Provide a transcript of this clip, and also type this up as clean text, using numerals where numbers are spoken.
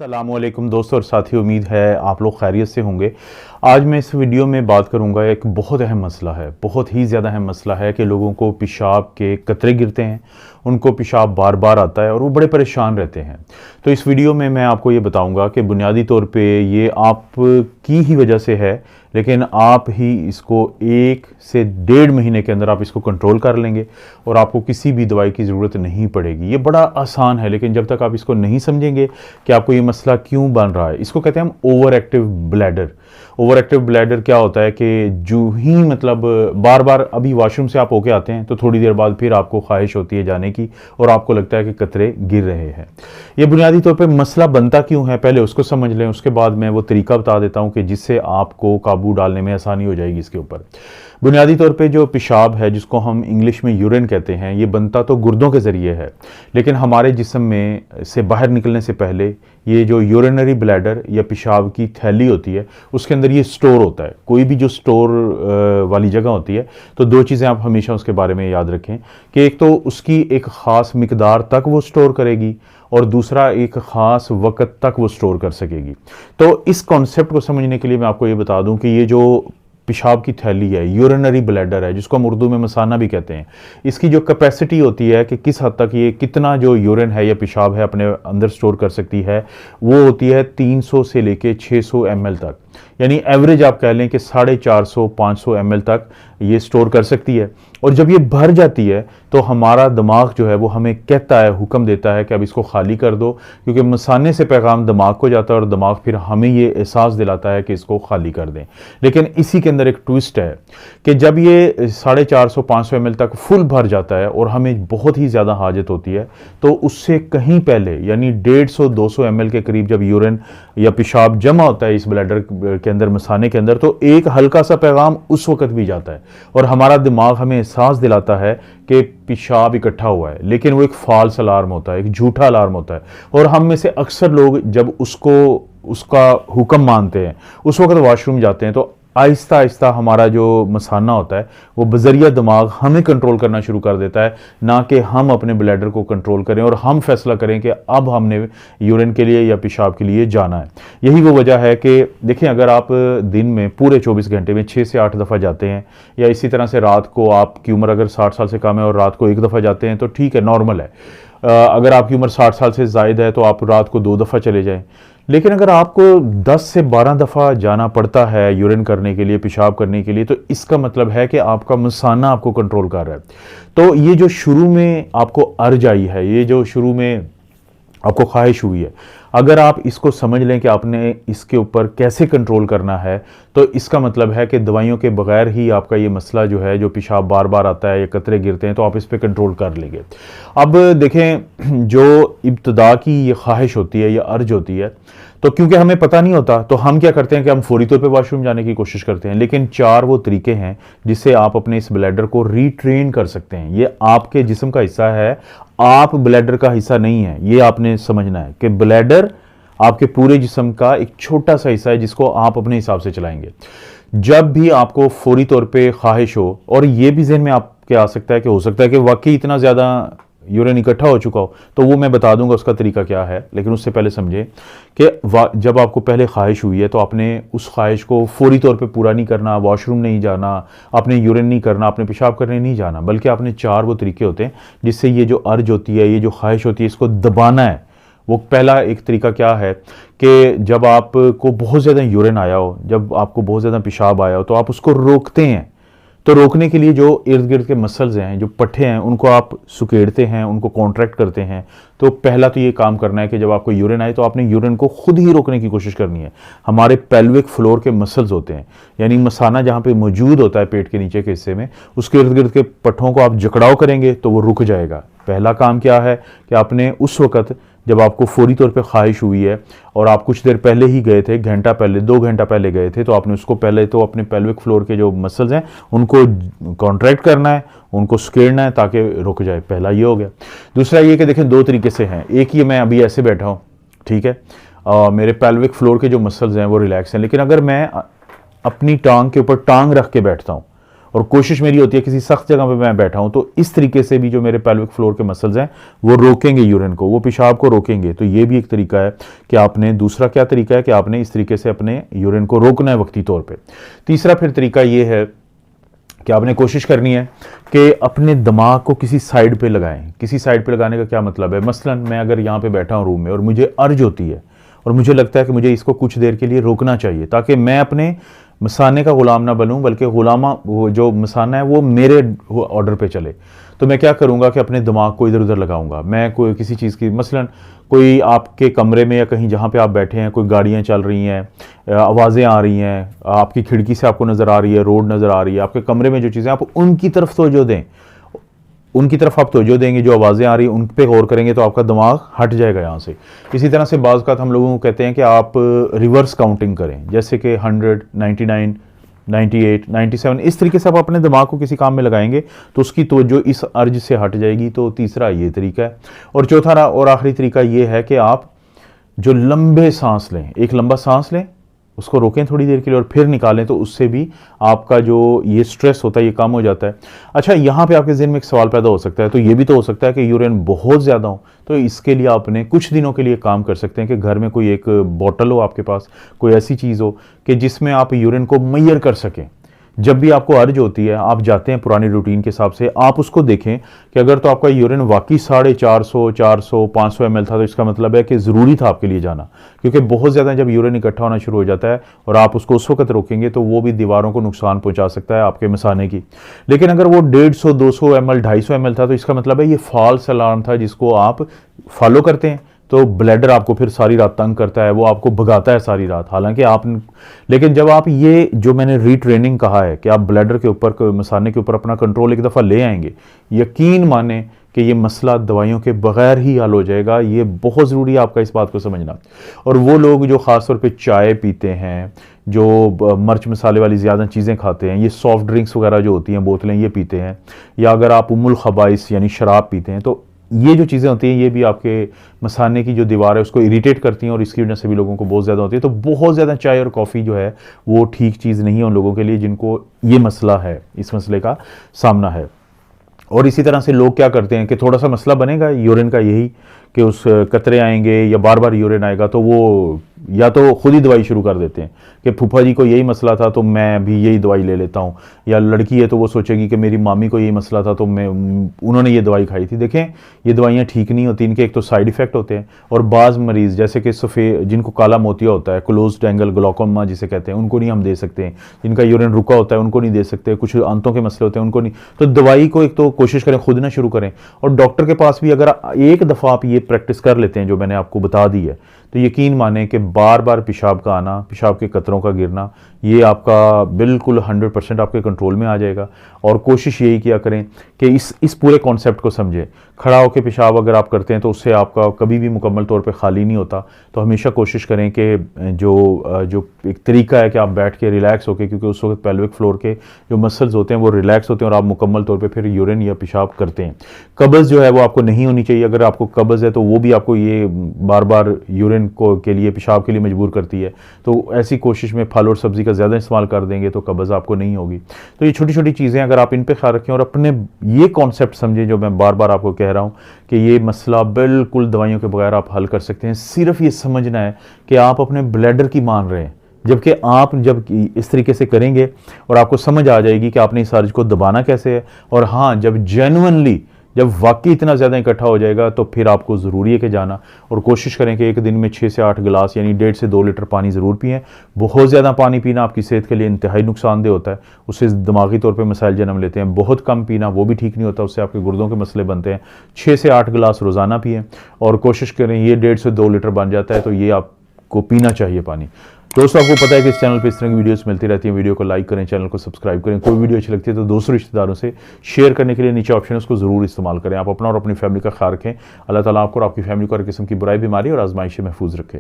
अस्सलामुअलैकुम दोस्तों और साथियों, उम्मीद है आप लोग खैरियत से होंगे। आज मैं इस वीडियो में बात करूंगा, एक बहुत अहम मसला है, बहुत ही ज़्यादा अहम मसला है कि लोगों को पेशाब के कतरे गिरते हैं, उनको पेशाब बार बार आता है और वो बड़े परेशान रहते हैं। तो इस वीडियो में मैं आपको ये बताऊंगा कि बुनियादी तौर पे ये आपकी ही वजह से है, लेकिन आप ही इसको 1 से 1.5 महीने के अंदर आप इसको कंट्रोल कर लेंगे और आपको किसी भी दवाई की ज़रूरत नहीं पड़ेगी। ये बड़ा आसान है, लेकिन जब तक आप इसको नहीं समझेंगे कि आपको ये मसला क्यों बन रहा है, इसको कहते हैं हम over active bladder. Over active bladder क्या होता है कि जो ही मतलब बार बार अभी वॉशरूम से आप होके आते हैं तो थोड़ी देर बाद फिर आपको ख्वाहिश होती है जाने की और आपको लगता है कि कतरे गिर रहे हैं। ये बुनियादी तौर पे मसला बनता क्यों है, पहले उसको समझ लें, उसके बाद मैं वो तरीका बता देता हूं कि जिससे आपको काबू डालने में आसानी हो जाएगी इसके ऊपर। बुनियादी तौर पे जो पेशाब है, जिसको हम इंग्लिश में यूरिन कहते हैं, ये बनता तो गुर्दों के ज़रिए है, लेकिन हमारे जिस्म में से बाहर निकलने से पहले ये जो यूरिनरी ब्लैडर या पेशाब की थैली होती है, उसके अंदर ये स्टोर होता है। कोई भी जो स्टोर वाली जगह होती है, तो 2 चीज़ें आप हमेशा उसके बारे में याद रखें कि एक तो उसकी एक ख़ास मिकदार तक वो स्टोर करेगी और दूसरा एक ख़ास वक्त तक वो स्टोर कर सकेगी। तो इस कॉन्सेप्ट को समझने के लिए मैं आपको ये बता दूं कि ये जो पेशाब की थैली है, यूरिनरी ब्लैडर है, जिसको हम उर्दू में मसाना भी कहते हैं, इसकी जो कैपेसिटी होती है कि किस हद तक ये कितना जो यूरिन है या पेशाब है अपने अंदर स्टोर कर सकती है, वो होती है 300 से लेके 600 ml तक। यानी एवरेज आप कह लें कि 450-500 ml तक ये स्टोर कर सकती है। और जब ये भर जाती है तो हमारा दिमाग जो है वो हमें कहता है, हुक्म देता है कि अब इसको खाली कर दो, क्योंकि मसाने से पैगाम दिमाग को जाता है और दिमाग फिर हमें ये एहसास दिलाता है कि इसको खाली कर दें। लेकिन इसी के अंदर एक ट्विस्ट है कि जब ये 450-500 ml तक फुल भर जाता है और हमें बहुत ही ज़्यादा हाजत होती है, तो उससे कहीं पहले यानी 150-200 ml के करीब जब यूरिन या पेशाब जमा होता है इस ब्लैडर के अंदर, मसाने के अंदर, तो एक हल्का सा पैगाम उस वक्त भी जाता है और हमारा दिमाग हमें एहसास दिलाता है कि पेशाब इकट्ठा हुआ है। लेकिन वो एक फॉल्स अलार्म होता है, एक झूठा अलार्म होता है। और हम में से अक्सर लोग जब उसका हुक्म मानते हैं, उस वक्त वॉशरूम जाते हैं, तो आहिस्ता आहिस्ता हमारा जो मसाना होता है वो बजरिया दिमाग हमें कंट्रोल करना शुरू कर देता है, ना कि हम अपने ब्लैडर को कंट्रोल करें और हम फैसला करें कि अब हमने यूरिन के लिए या पेशाब के लिए जाना है। यही वो वजह है कि देखिए, अगर आप दिन में पूरे 24 घंटे में 6 से 8 दफ़ा जाते हैं, या इसी तरह से रात को आपकी उम्र अगर 60 साल से कम है और रात को 1 दफ़ा जाते हैं तो ठीक है, नॉर्मल है। अगर आपकी उम्र 60 साल से ज़ायद है तो आप रात को 2 दफ़ा चले जाएं। लेकिन अगर आपको 10 से 12 दफ़ा जाना पड़ता है यूरिन करने के लिए, पेशाब करने के लिए, तो इसका मतलब है कि आपका मसाना आपको कंट्रोल कर रहा है। तो ये जो शुरू में आपको अर्ज आई है, ये जो शुरू में आपको ख्वाहिश हुई है, अगर आप इसको समझ लें कि आपने इसके ऊपर कैसे कंट्रोल करना है, तो इसका मतलब है कि दवाइयों के बगैर ही आपका ये मसला जो है, जो पेशाब बार बार आता है या कतरे गिरते हैं, तो आप इस पर कंट्रोल कर लेंगे। अब देखें, जो इब्तदा की ये ख्वाहिश होती है या अर्ज होती है, तो क्योंकि हमें पता नहीं होता तो हम क्या करते हैं कि हम फौरी तौर पे वॉशरूम जाने की कोशिश करते हैं। लेकिन 4 वो तरीके हैं जिससे आप अपने इस ब्लैडर को रीट्रेन कर सकते हैं। ये आपके जिस्म का हिस्सा है, आप ब्लैडर का हिस्सा नहीं है। ये आपने समझना है कि ब्लैडर आपके पूरे जिस्म का एक छोटा सा हिस्सा है जिसको आप अपने हिसाब से चलाएंगे। जब भी आपको फौरी तौर पे ख्वाहिश हो, और ये भी ज़हन में आपके आ सकता है कि हो सकता है कि वाकई इतना ज़्यादा यूरिन इकट्ठा हो चुका हो, तो वो मैं बता दूंगा उसका तरीका क्या है। लेकिन उससे पहले समझें कि जब आपको पहले ख्वाहिश हुई है तो आपने उस ख्वाहिश को फौरी तौर पे पूरा नहीं करना, वॉशरूम नहीं जाना, आपने यूरिन नहीं करना, आपने पेशाब करने नहीं जाना, बल्कि आपने 4 वो तरीके होते हैं जिससे ये जो अर्ज होती है, ये जो ख्वाहिश होती है, इसको दबाना है। वो पहला एक तरीका क्या है कि जब आपको बहुत ज़्यादा यूरिन आया हो, जब आपको बहुत ज़्यादा पेशाब आया हो, तो आप उसको रोकते हैं। तो रोकने के लिए जो इर्द गिर्द के मसल्स हैं, जो पट्टे हैं, उनको आप सुकेड़ते हैं, उनको कॉन्ट्रैक्ट करते हैं। तो पहला तो ये काम करना है कि जब आपको यूरिन आए तो आपने यूरिन को खुद ही रोकने की कोशिश करनी है। हमारे पेल्विक फ्लोर के मसल्स होते हैं, यानी मसाना जहाँ पे मौजूद होता है पेट के नीचे के हिस्से में, उसके इर्द गिर्द के पट्टों को आप जकड़ाव करेंगे तो वो रुक जाएगा। पहला काम क्या है कि आपने उस वक्त जब आपको फौरी तौर पे ख्वाहिश हुई है और आप कुछ देर पहले ही गए थे, घंटा पहले, 2 घंटा पहले गए थे, तो आपने उसको पहले तो अपने पेल्विक फ्लोर के जो मसल्स हैं उनको कॉन्ट्रैक्ट करना है, उनको स्केड़ना है ताकि रुक जाए। पहला ये हो गया। दूसरा ये कि देखें, 2 तरीके से हैं। एक ये, मैं अभी ऐसे बैठा हूँ, ठीक है, मेरे पेल्विक फ्लोर के जो मसल्स हैं वो रिलैक्स हैं, लेकिन अगर मैं अपनी टांग के ऊपर टांग रख के बैठता हूँ और कोशिश मेरी होती है किसी सख्त जगह पे मैं बैठा हूं तो इस तरीके से भी जो मेरे पेल्विक फ्लोर के मसल्स हैं वो रोकेंगे यूरिन को, वो पेशाब को रोकेंगे। तो ये भी एक तरीका है कि आपने, दूसरा क्या तरीका है कि आपने इस तरीके से अपने यूरिन को रोकना है वक्ती तौर पर। तीसरा फिर तरीका ये है कि आपने कोशिश करनी है कि अपने दिमाग को किसी साइड पे लगाएं। किसी साइड पे लगाने का क्या मतलब है, मसलन मैं अगर यहाँ पे बैठा हूँ रूम में और मुझे अर्ज होती है और मुझे लगता है कि मुझे इसको कुछ देर के लिए रोकना चाहिए ताकि मैं अपने मसाने का गुलाम ना बनूं, बल्कि गुलामा वो जो मसाना है वो मेरे ऑर्डर पे चले। तो मैं क्या करूंगा कि अपने दिमाग को इधर उधर लगाऊंगा। मैं कोई किसी चीज़ की, मसलन कोई आपके कमरे में या कहीं जहाँ पे आप बैठे हैं कोई गाड़ियाँ चल रही हैं, आवाज़ें आ रही हैं, आपकी खिड़की से आपको नज़र आ रही है, रोड नज़र आ रही है, आपके कमरे में जो चीज़ें, आप उनकी तरफ तवज्जो दें। उनकी तरफ आप तवज्जो देंगे, जो आवाज़ें आ रही हैं उन पे गौर करेंगे तो आपका दिमाग हट जाएगा यहाँ से। इसी तरह से बाज़ का हम लोगों को कहते हैं कि आप रिवर्स काउंटिंग करें, जैसे कि 100, 99, 98, 97, इस तरीके से आप अपने दिमाग को किसी काम में लगाएंगे तो उसकी तवज्जो इस अर्ज से हट जाएगी। तो तीसरा ये तरीका है। और चौथा और आखिरी तरीका ये है कि आप जो लंबे सांस लें, एक लंबा सांस लें, उसको रोकें थोड़ी देर के लिए और फिर निकालें, तो उससे भी आपका जो ये स्ट्रेस होता है ये कम हो जाता है। अच्छा, यहाँ पे आपके ज़हन में एक सवाल पैदा हो सकता है, तो ये भी तो हो सकता है कि यूरिन बहुत ज़्यादा हो, तो इसके लिए आपने कुछ दिनों के लिए काम कर सकते हैं कि घर में कोई एक बॉटल हो आपके पास, कोई ऐसी चीज़ हो कि जिसमें आप यूरिन को मेजर कर सकें। जब भी आपको अर्ज होती है, आप जाते हैं पुरानी रूटीन के हिसाब से, आप उसको देखें कि अगर तो आपका यूरिन वाकई 450, 400, 500 ml था, तो इसका मतलब है कि ज़रूरी था आपके लिए जाना। क्योंकि बहुत ज़्यादा जब यूरिन इकट्ठा होना शुरू हो जाता है और आप उसको उस वक्त रोकेंगे तो वो भी दीवारों को नुकसान पहुंचा सकता है आपके मसाने की। लेकिन अगर वो 150, 200 ml, 250 ml था, तो इसका मतलब है ये फॉल्स अलार्म था जिसको आप फॉलो करते हैं। तो ब्लैडर आपको फिर सारी रात तंग करता है, वो आपको भगाता है सारी रात, हालांकि आप, लेकिन जब आप ये जो मैंने रीट्रेनिंग कहा है कि आप ब्लैडर के ऊपर, मसाने के ऊपर अपना कंट्रोल एक दफ़ा ले आएंगे, यकीन माने कि ये मसला दवाइयों के बगैर ही हल हो जाएगा। ये बहुत ज़रूरी है आपका इस बात को समझना। और वो लोग जो ख़ास तौर पे चाय पीते हैं, जो मिर्च मसाले वाली ज़्यादा चीज़ें खाते हैं, ये सॉफ्ट ड्रिंक्स वगैरह जो होती हैं बोतलें ये पीते हैं, या अगर आप उम्मुल खबाइस यानी शराब पीते हैं, तो ये जो चीज़ें होती हैं ये भी आपके मसाने की जो दीवार है उसको इरिटेट करती हैं और इसकी वजह से भी लोगों को बहुत ज़्यादा होती है। तो बहुत ज़्यादा चाय और कॉफ़ी जो है वो ठीक चीज़ नहीं है उन लोगों के लिए जिनको ये मसला है, इस मसले का सामना है। और इसी तरह से लोग क्या करते हैं कि थोड़ा सा मसला बनेगा यूरिन का, यही कि उस कतरे आएंगे या बार बार यूरिन आएगा, तो वो या तो खुद ही दवाई शुरू कर देते हैं कि फूफा जी को यही मसला था तो मैं भी यही दवाई ले लेता हूँ, या लड़की है तो वो सोचेगी कि मेरी मामी को यही मसला था तो उन्होंने ये दवाई खाई थी। देखें, ये दवाइयाँ ठीक नहीं होती, इनके एक तो साइड इफ़ेक्ट होते हैं, और बाज़ मरीज़ जैसे कि सफ़ेद, जिनको काला मोतिया होता है, क्लोज्ड एंगल ग्लाकोमा जिसे कहते हैं, उनको नहीं हम दे सकते हैं। जिनका यूरिन रुका होता है उनको नहीं दे सकते, कुछ आंतों के मसले होते हैं उनको नहीं। तो दवाई को एक तो कोशिश करें खुद ना शुरू करें, और डॉक्टर के पास भी अगर एक दफ़ा आप ये प्रैक्टिस कर लेते हैं जो मैंने आपको बता दी है, तो यकीन माने कि बार बार पेशाब का आना, पेशाब के कतरों का गिरना, ये आपका बिल्कुल 100% आपके कंट्रोल में आ जाएगा। और कोशिश यही किया करें कि इस पूरे कॉन्सेप्ट को समझें। खड़ा होकर पेशाब अगर आप करते हैं तो उससे आपका कभी भी मुकम्मल तौर पे खाली नहीं होता। तो हमेशा कोशिश करें कि जो एक तरीका है कि आप बैठ के रिलैक्स होकर, क्योंकि उस वक्त पेल्विक फ्लोर के जो मसल्स होते हैं वो रिलैक्स होते हैं और आप मुकम्मल तौर पर फिर यूरिन या पेशाब करते हैं। कब्ज़ जो है वो आपको नहीं होनी चाहिए। अगर आपको कब्ज़ है तो वो भी आपको ये बार बार यूरिन के लिए, पेशाब के लिए मजबूर करती है। तो ऐसी कोशिश में फल और सब्ज़ी का ज़्यादा इस्तेमाल कर देंगे तो कब्ज़ आपको नहीं होगी। तो ये छोटी छोटी चीज़ें अगर आप इन पे ख्याल रखें और अपने ये कॉन्सेप्ट समझें जो मैं बार बार आपको कह रहा हूँ कि ये मसला बिल्कुल दवाइयों के बगैर आप हल कर सकते हैं। सिर्फ ये समझना है कि आप अपने ब्लैडर की मान रहे हैं, जबकि आप जब इस तरीके से करेंगे और आपको समझ आ जाएगी कि आपने इस अर्ज को दबाना कैसे है। और हाँ, जब जेन्युइनली, जब वाकई इतना ज़्यादा इकट्ठा हो जाएगा तो फिर आपको ज़रूरी है कि जाना, और कोशिश करें कि एक दिन में 6 से 8 गिलास यानी 1.5 से 2 लीटर पानी ज़रूर पिएं। बहुत ज़्यादा पानी पीना आपकी सेहत के लिए इंतहाई नुकसानदेह होता है, उससे दिमागी तौर पे मसाइल जन्म लेते हैं। बहुत कम पीना वो भी ठीक नहीं होता, उससे आपके गुर्दों के मसले बनते हैं। 6 से 8 गिलास रोज़ाना पिएँ और कोशिश करें, ये 1.5 से 2 लीटर बन जाता है, तो ये आपको पीना चाहिए पानी। दोस्तों, आपको पता है कि इस चैनल पे इस तरह की वीडियोस मिलती रहती हैं। वीडियो को लाइक करें, चैनल को सब्सक्राइब करें। कोई वीडियो अच्छी लगती है तो दोस्तों रिश्तेदारों से शेयर करने के लिए नीचे ऑप्शन है, उसको ज़रूर इस्तेमाल करें। आप अपना और अपनी फैमिली का ख्याल रखें। अल्लाह ताला आपको और आपकी फैमिली को हर किस्म की बुराई, बीमारी और आजमाइश से महफूज रखें।